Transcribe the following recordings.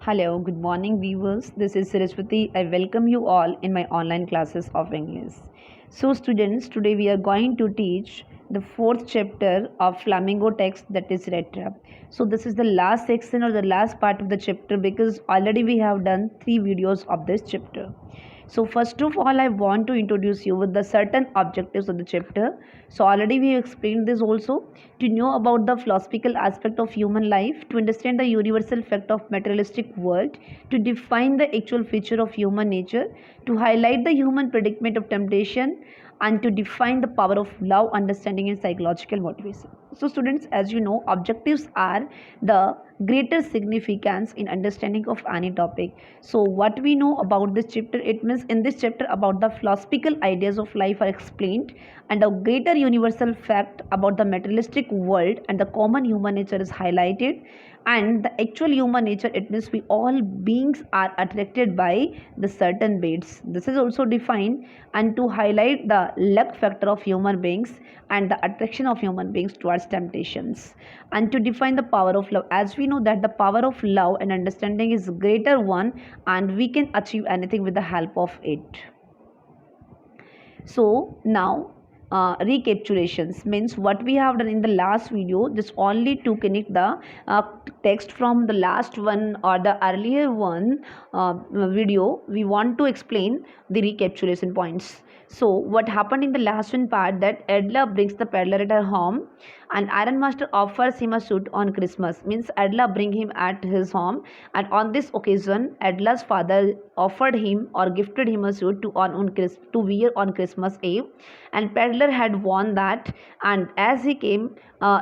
Hello, good morning, viewers. This is Saraswati. I welcome you all in my online classes of English. So, students, today we are going to teach the fourth chapter of Flamingo text, that is Rattrap. So, this is the last section or the last part of the chapter because already we have done 3 videos of this chapter. So first of all, I want to introduce you with the certain objectives of the chapter. So already we explained this also, to know about the philosophical aspect of human life, to understand the universal fact of materialistic world, to define the actual feature of human nature, to highlight the human predicament of temptation, and to define the power of love, understanding, and psychological motivation. So, students, as you know, objectives are the greater significance in understanding of any topic. So, what we know about this chapter, it means in this chapter about the philosophical ideas of life are explained, and a greater universal fact about the materialistic world and the common human nature is highlighted, and the actual human nature, it means we all beings are attracted by the certain baits. This is also defined, and to highlight the luck factor of human beings and the attraction of human beings towards temptations, and to define the power of love, as we know that the power of love and understanding is greater one, and we can achieve anything with the help of it. So now recapitulations means what we have done in the last video, just only to connect the text from the last one or the earlier one video, we want to explain the recapitulation points. So what happened in the last one part, that Edla brings the peddler at her home and Iron Master offers him a suit on Christmas. Means Edla bring him at his home, and on this occasion Edla's father offered him or gifted him a suit to wear on Christmas Eve, and peddler had worn that, and as he came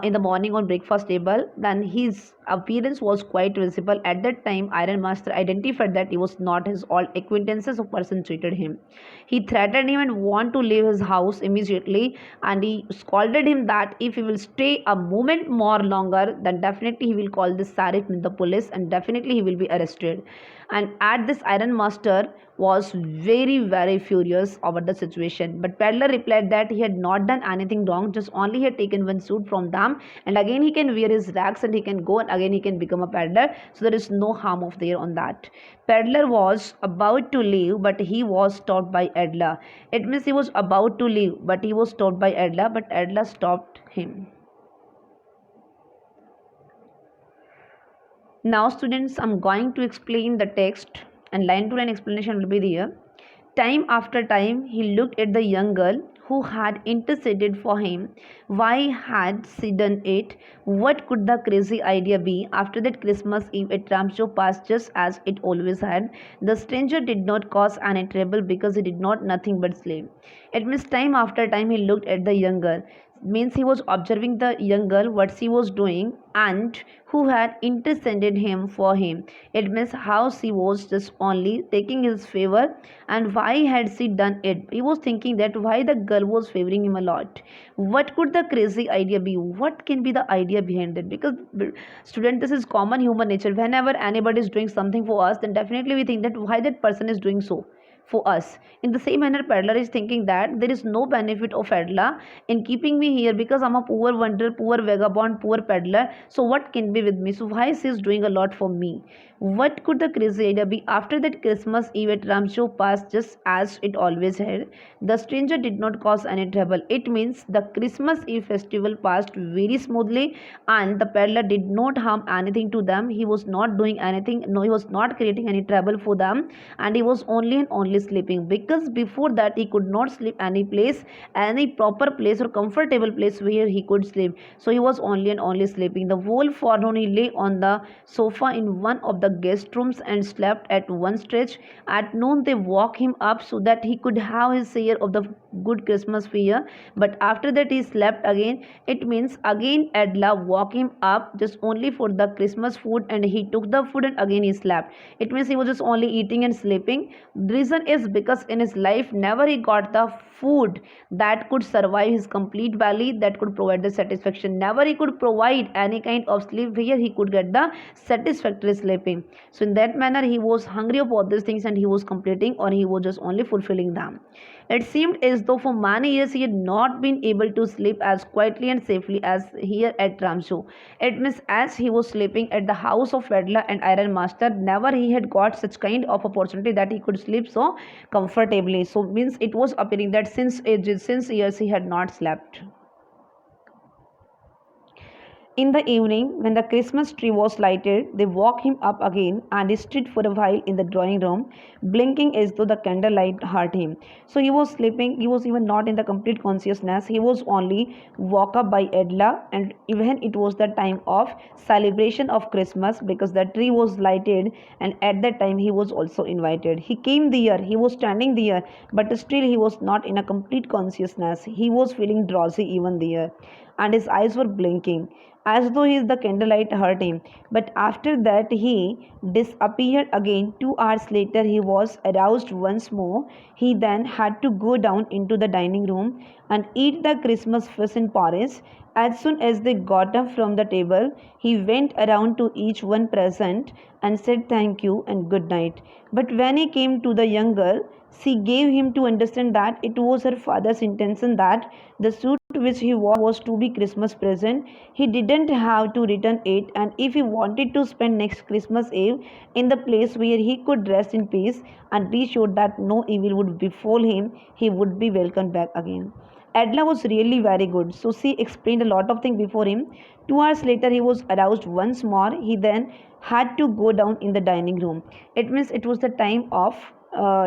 in the morning on breakfast table, then his appearance was quite visible. At that time, Iron Master identified that he was not his old acquaintances of person treated him. He threatened him and want to leave his house immediately, and he scolded him that if he will stay a moment more longer, then definitely he will call the sheriff and the police, and definitely he will be arrested. And at this, Iron Master was very furious over the situation, but peddler replied that he had not done anything wrong, just only he had taken one suit from them, and again he can wear his rags and he can go, and again he can become a peddler, so there is no harm of there on that. Peddler was about to leave, but he was stopped by Edla. It means he was about to leave, but he was stopped by Edla, but Edla stopped him. Now students, I'm going to explain the text, and line to line explanation will be there. Time after time he looked at the young girl who had interceded for him. Why had she done it? What could the crazy idea be? After that Christmas Eve, a tram show passed just as it always had. The stranger did not cause any trouble because he did not nothing but sleep. It means time after time he looked at the young girl, means he was observing the young girl what she was doing, and who had interceded him for him. It means how she was just only taking his favor, and why had she done it. He was thinking that why the girl was favoring him a lot. What could the crazy idea be? What can be the idea behind it? Because student, this is common human nature. Whenever anybody is doing something for us, then definitely we think that why that person is doing so for us. In the same manner, peddler is thinking that there is no benefit of peddler in keeping me here because I'm a poor wanderer, poor vagabond, poor peddler. So what can be with me? So why she is doing a lot for me? What could the crazy idea be? After that Christmas Eve at Ramshow passed just as it always had. The stranger did not cause any trouble. It means the Christmas Eve festival passed very smoothly, and the peddler did not harm anything to them. He was not doing anything. No, he was not creating any trouble for them, and he was only and only sleeping, because before that he could not sleep any place, any proper place or comfortable place where he could sleep. So he was only and only sleeping. The whole forenoon he lay on the sofa in one of the guest rooms and slept at one stretch. At noon they woke him up so that he could have his share of the good Christmas fare, but after that he slept again. It means again Edla woke him up just only for the Christmas food, and he took the food and again he slept. It means he was just only eating and sleeping. The reason is because in his life never he got the food that could survive his complete belly, that could provide the satisfaction. Never he could provide any kind of sleep where he could get the satisfactory sleeping. So in that manner he was hungry for these things, and he was completing, or he was just only fulfilling them. It seemed as though for many years he had not been able to sleep as quietly and safely as here at Ramshaw. It means as he was sleeping at the house of Pedlar and Iron Master, never he had got such kind of opportunity that he could sleep so comfortably. So means it was appearing that since ages, since years he had not slept. In the evening, when the Christmas tree was lighted, they woke him up again and he stood for a while in the drawing room, blinking as though the candlelight hurt him. So he was sleeping, he was even not in the complete consciousness, he was only woke up by Edla, and even it was the time of celebration of Christmas because the tree was lighted, and at that time he was also invited. He came there, he was standing there, but still he was not in a complete consciousness. He was feeling drowsy even there, and his eyes were blinking as though the candlelight hurt him. But after that, he disappeared again. 2 hours later, he was aroused once more. He then had to go down into the dining room and eat the Christmas feast in Paris. As soon as they got up from the table, he went around to each one present and said thank you and good night. But when he came to the young girl, she gave him to understand that it was her father's intention that the suit which he wore was to be Christmas present. He didn't have to return it, and if he wanted to spend next Christmas Eve in the place where he could rest in peace and be sure that no evil would befall him, he would be welcomed back again. Adla was really very good, so she explained a lot of things before him. 2 hours later, he was aroused once more. He then had to go down in the dining room. It means it was the time of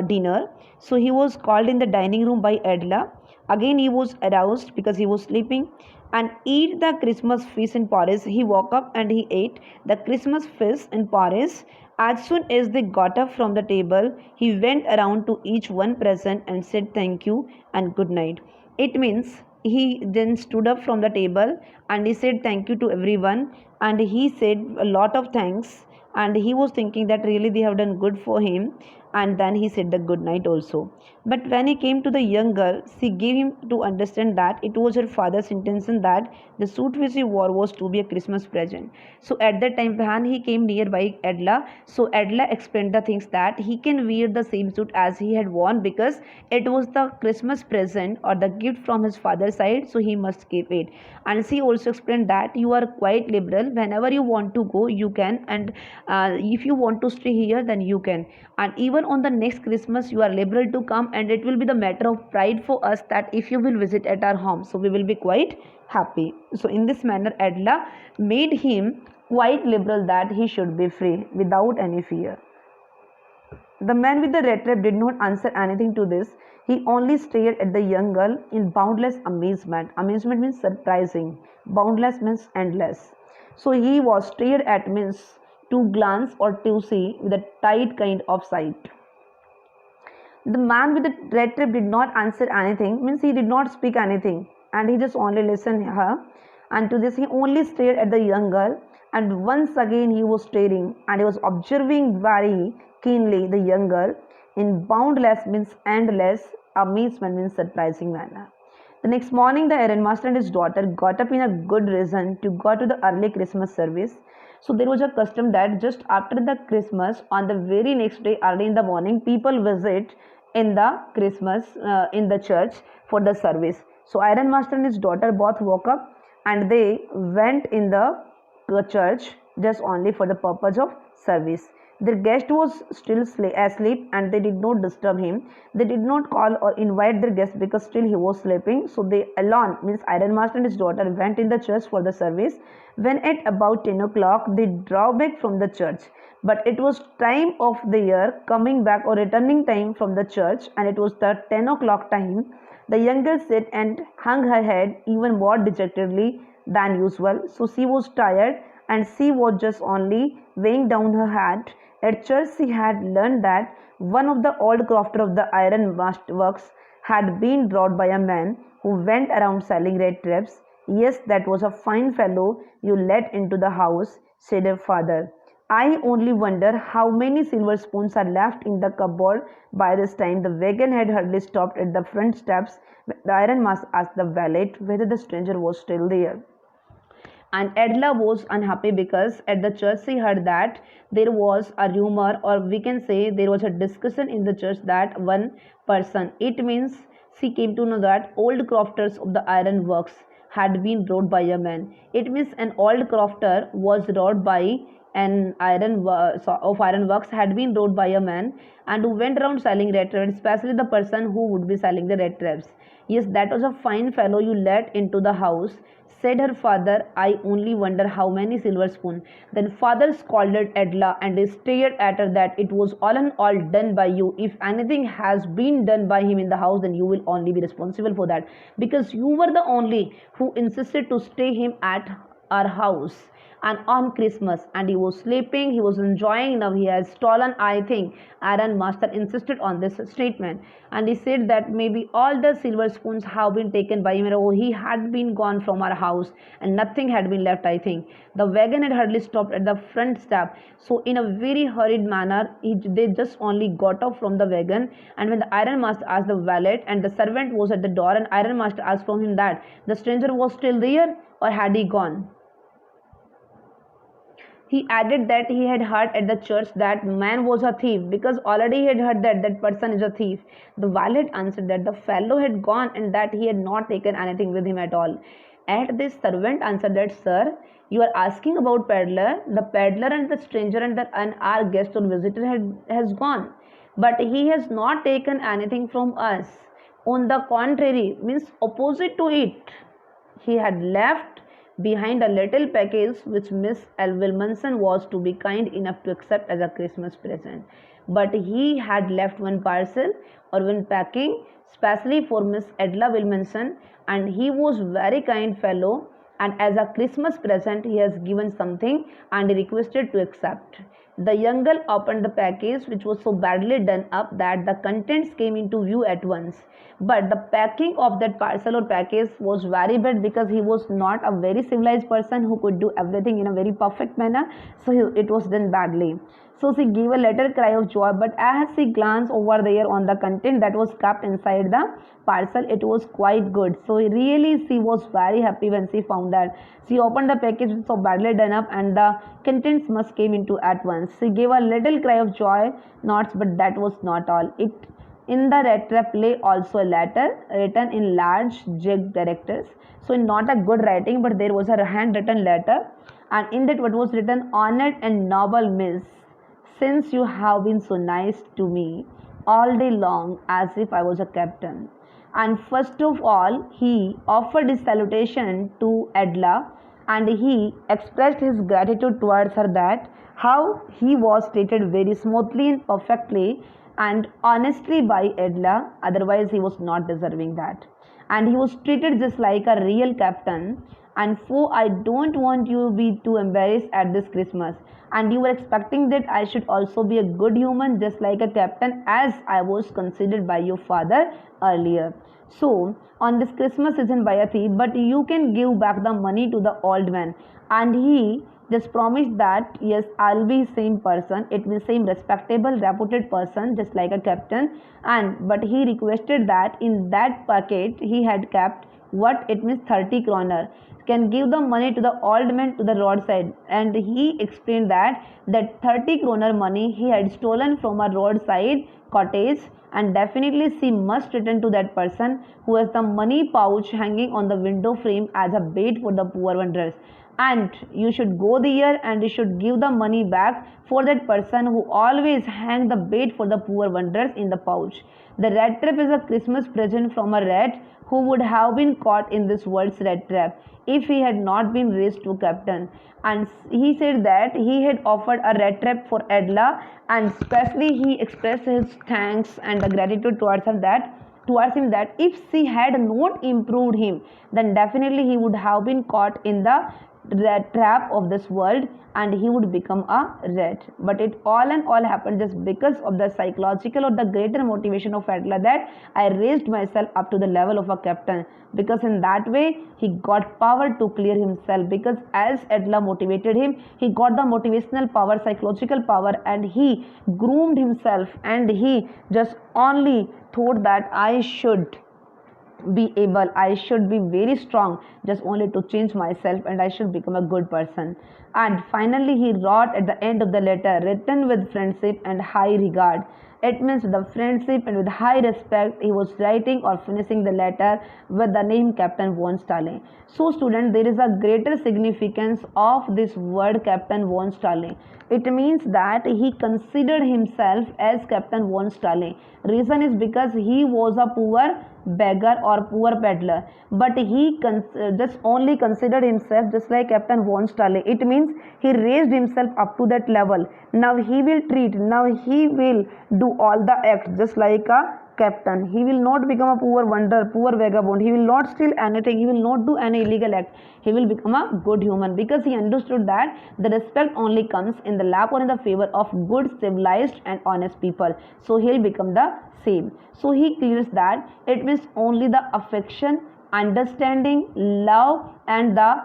dinner, so he was called in the dining room by Adla. Again, he was aroused because he was sleeping and eat the Christmas feast in Paris. He woke up and he ate the Christmas feast in Paris. As soon as they got up from the table, he went around to each one present and said thank you and good night. It means he then stood up from the table and he said thank you to everyone, and he said a lot of thanks, and he was thinking that really they have done good for him, and then he said the good night also. But when he came to the young girl, she gave him to understand that it was her father's intention that the suit which he wore was to be a Christmas present. So at that time when he came nearby Adla, so Adla explained the things that he can wear the same suit as he had worn because it was the Christmas present or the gift from his father's side, so he must keep it. And she also explained that you are quite liberal, whenever you want to go you can, and if you want to stay here then you can, and even on the next Christmas you are liberal to come, and it will be the matter of pride for us that if you will visit at our home, so we will be quite happy. So in this manner Adla made him quite liberal that he should be free without any fear. The man with the red trap did not answer anything to this. He only stared at the young girl in boundless amazement. Amazement means surprising. Boundless means endless. So he was stared at means to glance or to see with a tight kind of sight. The man with the red trap did not answer anything, means he did not speak anything, and he just only listened her. And to this, he only stared at the young girl, and once again he was staring and he was observing very keenly the young girl in boundless means endless, amazement means surprising manner. The next morning, the errand master and his daughter got up in a good reason to go to the early Christmas service. So there was a custom that just after the Christmas, on the very next day, early in the morning, people visit in the Christmas in the church for the service. So Iron Master and his daughter both woke up and they went in the church just only for the purpose of service. Their guest was still asleep and they did not disturb him. They did not call or invite their guest because still he was sleeping. So they alone, means Iron Master and his daughter, went in the church for the service. When at about 10 o'clock, they drove back from the church. But it was time of the year coming back or returning time from the church, and it was the 10 o'clock time. The young girl sat and hung her head even more dejectedly than usual. So she was tired and she was just only weighing down her head. At church, she had learned that one of the old crofter of the iron works had been robbed by a man who went around selling red traps. Yes, that was a fine fellow you let into the house, said her father. I only wonder how many silver spoons are left in the cupboard. By this time, the wagon had hardly stopped at the front steps. The iron master asked the valet whether the stranger was still there. And Edla was unhappy because at the church she heard that there was a rumor, or we can say there was a discussion in the church that one person, it means she came to know that old crofters of the iron works had been robbed by a man. It means an old crofter was robbed by an of iron works had been robbed by a man and who went around selling red traps, especially the person who would be selling the red traps. Yes, that was a fine fellow you let into the house, said her father. I only wonder how many silver spoons. Then father scolded Edla and stared at her that it was all and all done by you. If anything has been done by him in the house, then you will only be responsible for that, because you were the only who insisted to stay him at our house and on Christmas, and he was sleeping, he was enjoying. Now he has stolen, I think. Iron Master insisted on this statement, and he said that maybe all the silver spoons have been taken by him. Oh, he had been gone from our house and nothing had been left, I think. The wagon had hardly stopped at the front step, so in a very hurried manner they just only got off from the wagon. And when the Iron Master asked the valet, and the servant was at the door, and Iron Master asked from him that the stranger was still there or had he gone. He added that he had heard at the church that man was a thief, because already he had heard that that person is a thief. The valet answered that the fellow had gone and that he had not taken anything with him at all. At this, servant answered that, sir, you are asking about peddler. The peddler and the stranger and our guest or visitor has gone, but he has not taken anything from us. On the contrary, means opposite to it, he had left behind a little package which Miss Williamson was to be kind enough to accept as a Christmas present. But he had left one parcel or one packing specially for Miss Edla Williamson, and he was very kind fellow, and as a Christmas present he has given something and he requested to accept. The young girl opened the package, which was so badly done up that the contents came into view at once. But the packing of that parcel or package was very bad, because he was not a very civilized person who could do everything in a very perfect manner. So it was done badly. So she gave a little cry of joy, but as she glanced over there on the content that was kept inside the parcel, it was quite good. So really she was very happy when she found that. She opened the package so badly done up, and the contents must came into at once. She gave a little cry of joy, nods, but that was not all. In the Rattrap lay also a letter written in large jig characters. So not a good writing, but there was a handwritten letter, and in that what was written, honored and noble miss, since you have been so nice to me all day long as if I was a captain. And first of all, he offered his salutation to Edla, and he expressed his gratitude towards her that how he was treated very smoothly and perfectly and honestly by Edla, otherwise he was not deserving that. And he was treated just like a real captain. And for I don't want you to be too embarrassed at this Christmas. And you were expecting that I should also be a good human, just like a captain, as I was considered by your father earlier. So on this Christmas season by a thief, but you can give back the money to the old man. And he just promised that yes, I'll be same person, it will same respectable reputed person just like a captain. And but he requested that in that packet he had kept what it means 30 kroner, can give the money to the old man to the roadside. And he explained that that 30 kroner money he had stolen from a roadside cottage, and definitely she must return to that person who has the money pouch hanging on the window frame as a bait for the poor wanderers. And you should go there and you should give the money back for that person who always hang the bait for the poor wanderers in the pouch. The rat trap is a Christmas present from a rat who would have been caught in this world's rat trap if he had not been raised to captain. And he said that he had offered a rat trap for Edla, and especially he expressed his thanks and the gratitude towards him that if she had not improved him, then definitely he would have been caught in the trap of this world and he would become a rat. But it all and all happened just because of the psychological or the greater motivation of Adler, that I raised myself up to the level of a captain, because in that way he got power to clear himself, because as Adler motivated him, he got the motivational power, psychological power, and he groomed himself, and he just only thought that I should be very strong just only to change myself, and I should become a good person. And finally he wrote at the end of the letter, written with friendship and high regard, It means the friendship and with high respect he was writing or finishing the letter with the name Captain von Stalin. So student, there is a greater significance of this word Captain von Stalin. It means that he considered himself as Captain von Stalin. Reason is because he was a poor beggar or poor peddler, but he just only considered himself just like Captain von Stalin. It means he raised himself up to that level. Now he will treat, now he will do all the acts just like a captain. He will not become a poor wonder, poor vagabond. He will not steal anything. He will not do any illegal act. He will become a good human because he understood that the respect only comes in the lap or in the favor of good, civilized, and honest people. So he'll become the same. So he clears that it means only the affection, understanding, love, and the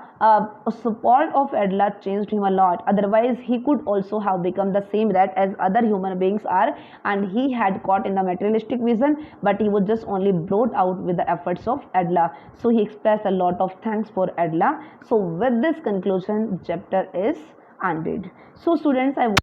support of Adela changed him a lot. Otherwise, he could also have become the same rat as other human beings are, and he had caught in the materialistic vision, but he was just only brought out with the efforts of Adela. So he expressed a lot of thanks for Adela. So with this conclusion, chapter is ended. So students, I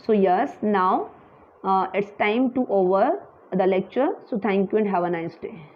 so yes, now it's time to over the lecture. So thank you and have a nice day.